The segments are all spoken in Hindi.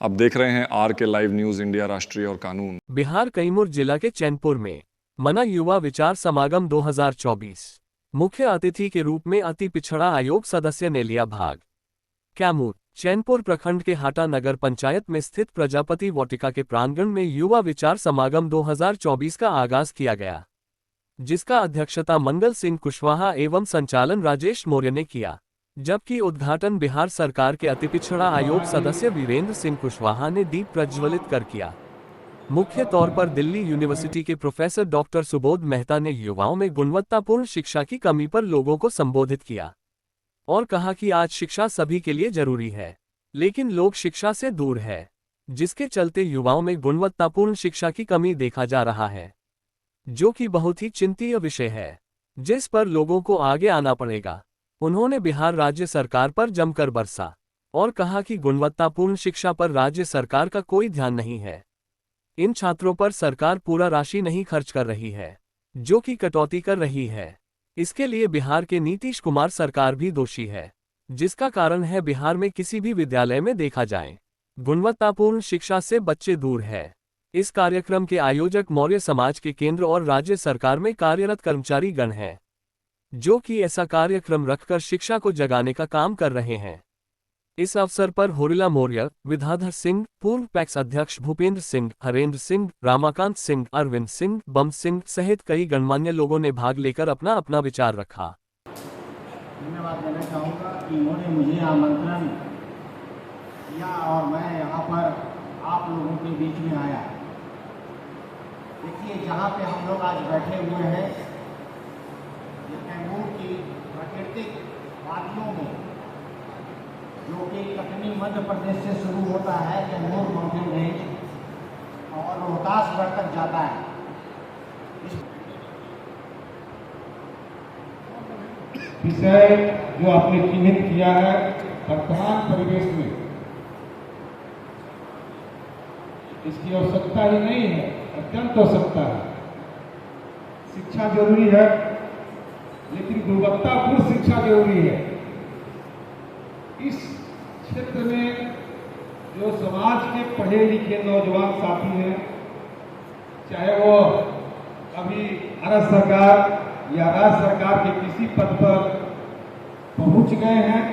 आप देख रहे हैं आर के लाइव न्यूज इंडिया राष्ट्रीय और कानून। बिहार कैमूर जिला के चैनपुर में मना युवा विचार समागम 2024। मुख्य अतिथि के रूप में अति पिछड़ा आयोग सदस्य ने लिया भाग। कैमूर चैनपुर प्रखंड के हाटा नगर पंचायत में स्थित प्रजापति वाटिका के प्रांगण में युवा विचार समागम 2024 का आगाज किया गया, जिसका अध्यक्षता मंगल सिंह कुशवाहा एवं संचालन राजेश मौर्य ने किया, जबकि उद्घाटन बिहार सरकार के अति पिछड़ा आयोग सदस्य वीरेंद्र सिंह कुशवाहा ने दीप प्रज्वलित कर किया। मुख्य तौर पर दिल्ली यूनिवर्सिटी के प्रोफेसर डॉक्टर सुबोध मेहता ने युवाओं में गुणवत्तापूर्ण शिक्षा की कमी पर लोगों को संबोधित किया और कहा कि आज शिक्षा सभी के लिए जरूरी है, लेकिन लोग शिक्षा से दूर है, जिसके चलते युवाओं में गुणवत्तापूर्ण शिक्षा की कमी देखा जा रहा है, जो कि बहुत ही चिंतीय विषय है, जिस पर लोगों को आगे आना पड़ेगा। उन्होंने बिहार राज्य सरकार पर जमकर बरसा और कहा कि गुणवत्तापूर्ण शिक्षा पर राज्य सरकार का कोई ध्यान नहीं है। इन छात्रों पर सरकार पूरा राशि नहीं खर्च कर रही है, जो कि कटौती कर रही है। इसके लिए बिहार के नीतीश कुमार सरकार भी दोषी है, जिसका कारण है बिहार में किसी भी विद्यालय में देखा जाए गुणवत्तापूर्ण शिक्षा से बच्चे दूर है। इस कार्यक्रम के आयोजक मौर्य समाज के केंद्र और राज्य सरकार में कार्यरत कर्मचारी गण हैं, जो कि ऐसा कार्यक्रम रखकर शिक्षा को जगाने का काम कर रहे हैं। इस अवसर पर होरिला मौर्य, विद्याधर सिंह, पूर्व पैक्स अध्यक्ष भूपेंद्र सिंह, हरेंद्र सिंह, रामाकांत सिंह, अरविंद सिंह, बम सिंह सहित कई गणमान्य लोगों ने भाग लेकर अपना अपना विचार रखा। धन्यवाद देना चाहूँगा कि उन्होंने मुझे आमंत्रण किया और मैं यहाँ पर आप लोगों के बीच में आया। देखिए, जहाँ पे हम लोग आज बैठे हुए हैं, ये कैमूर की प्राकृतिक वादियों में, जो कि कटनी मध्य प्रदेश से शुरू होता है, कैमूर माउंटेन रेंज और रोहतासगढ़ तक जाता है। विषय जो आपने चिन्हित किया है, वर्तमान परिवेश में इसकी आवश्यकता ही नहीं है, अत्यंत आवश्यकता है। शिक्षा जरूरी है, लेकिन गुणवत्तापूर्ण शिक्षा जरूरी है। इस क्षेत्र में जो समाज के पढ़े लिखे नौजवान साथी हैं, चाहे वो अभी भारत सरकार या राज्य सरकार के किसी पद पर पहुंच गए हैं,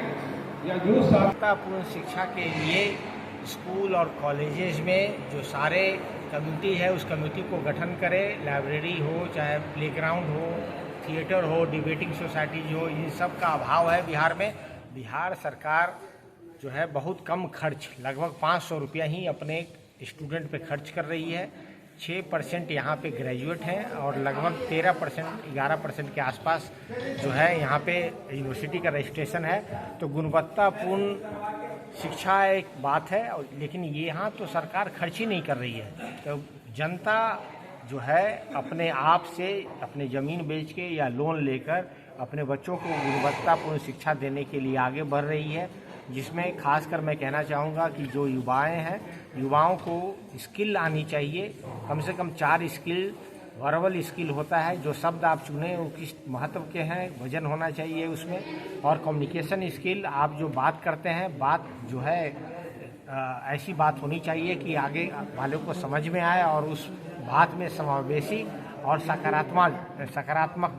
या जो गुणवत्तापूर्ण शिक्षा के लिए स्कूल और कॉलेजेस में जो सारे कमेटी है, उस कमेटी को गठन करें। लाइब्रेरी हो, चाहे प्लेग्राउंड हो, थिएटर हो, डिबेटिंग सोसाइटीज हो, इन सब का अभाव है बिहार में। बिहार सरकार जो है बहुत कम खर्च, लगभग 500 रुपया ही अपने स्टूडेंट पे खर्च कर रही है। 6% यहाँ पे ग्रेजुएट हैं और लगभग 13%, 11% के आसपास जो है यहाँ पे यूनिवर्सिटी का रजिस्ट्रेशन है। तो गुणवत्तापूर्ण शिक्षा एक बात है, लेकिन ये यहाँ तो सरकार खर्च ही नहीं कर रही है। तो जनता जो है अपने आप से, अपने ज़मीन बेच के या लोन लेकर अपने बच्चों को गुणवत्तापूर्ण शिक्षा देने के लिए आगे बढ़ रही है, जिसमें खासकर मैं कहना चाहूँगा कि जो युवाएं हैं, युवाओं को स्किल आनी चाहिए। कम से कम 4 स्किल, वर्बल स्किल होता है, जो शब्द आप चुने वो किस महत्व के हैं, वजन होना चाहिए उसमें, और कम्युनिकेशन स्किल, आप जो बात करते हैं, बात जो है ऐसी बात होनी चाहिए कि आगे वालों को समझ में आए और उस बात में समावेशी और सकारात्मक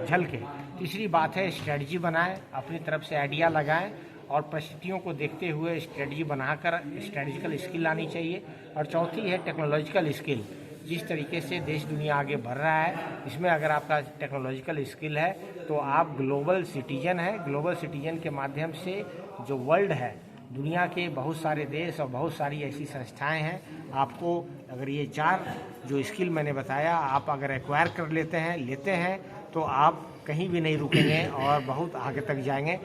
झलके। तीसरी बात है स्ट्रेटजी बनाएं, अपनी तरफ से आइडिया लगाएं और परिस्थितियों को देखते हुए स्ट्रेटजी बनाकर स्ट्रेटजिकल स्किल आनी चाहिए। और चौथी है टेक्नोलॉजिकल स्किल। जिस तरीके से देश दुनिया आगे बढ़ रहा है, इसमें अगर आपका टेक्नोलॉजिकल स्किल है तो आप ग्लोबल सिटीजन हैं। ग्लोबल सिटीजन के माध्यम से जो वर्ल्ड है, दुनिया के बहुत सारे देश और बहुत सारी ऐसी संस्थाएं हैं, आपको अगर ये 4 जो स्किल मैंने बताया आप अगर एक्वायर कर लेते हैं तो आप कहीं भी नहीं रुकेंगे और बहुत आगे तक जाएंगे।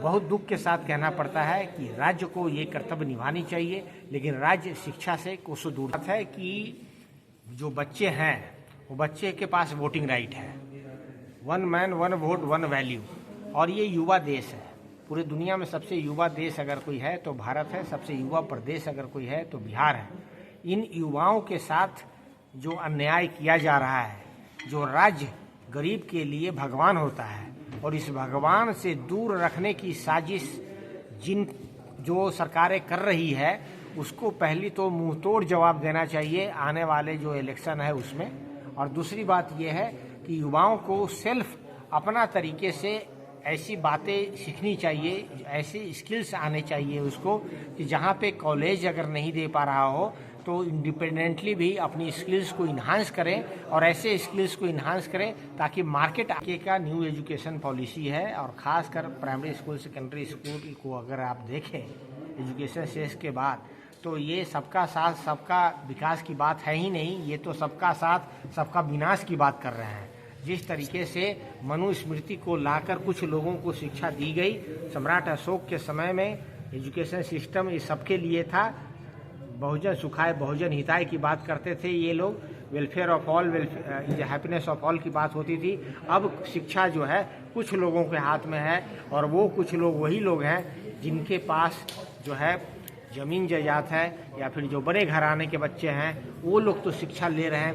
बहुत दुख के साथ कहना पड़ता है कि राज्य को ये कर्तव्य निभानी चाहिए, लेकिन राज्य शिक्षा से कोसों दूर है कि जो बच्चे हैं वो बच्चे के पास वोटिंग राइट है। 1 मैन 1 वोट 1 वैल्यू, और ये युवा देश है। पूरी दुनिया में सबसे युवा देश अगर कोई है तो भारत है, सबसे युवा प्रदेश अगर कोई है तो बिहार है। इन युवाओं के साथ जो अन्याय किया जा रहा है, जो राज्य गरीब के लिए भगवान होता है और इस भगवान से दूर रखने की साजिश जो सरकारें कर रही है, उसको पहली तो मुंह तोड़ जवाब देना चाहिए आने वाले जो इलेक्शन है उसमें। और दूसरी बात यह है कि युवाओं को सेल्फ अपना तरीके से ऐसी बातें सीखनी चाहिए, ऐसी स्किल्स आने चाहिए उसको कि जहाँ पे कॉलेज अगर नहीं दे पा रहा हो तो इंडिपेंडेंटली भी अपनी स्किल्स को इन्हांस करें और ऐसे स्किल्स को इन्हांस करें ताकि मार्केट आगे का न्यू एजुकेशन पॉलिसी है। और ख़ासकर प्राइमरी स्कूल सेकेंडरी स्कूल को अगर आप देखें एजुकेशन सेस के बाद तो ये सबका साथ सबका विकास की बात है ही नहीं, ये तो सबका साथ सबका विनाश की बात कर रहे हैं। जिस तरीके से मनुस्मृति को लाकर कुछ लोगों को शिक्षा दी गई, सम्राट अशोक के समय में एजुकेशन सिस्टम ये सबके लिए था, बहुजन सुखाय बहुजन हिताय की बात करते थे ये लोग, welfare of all, welfare happiness of all की बात होती थी। अब शिक्षा जो है कुछ लोगों के हाथ में है और वो कुछ लोग वही लोग हैं जिनके पास जो है ज़मीन जायदाद है या फिर जो बड़े घराने के बच्चे हैं वो लोग तो शिक्षा ले रहे हैं।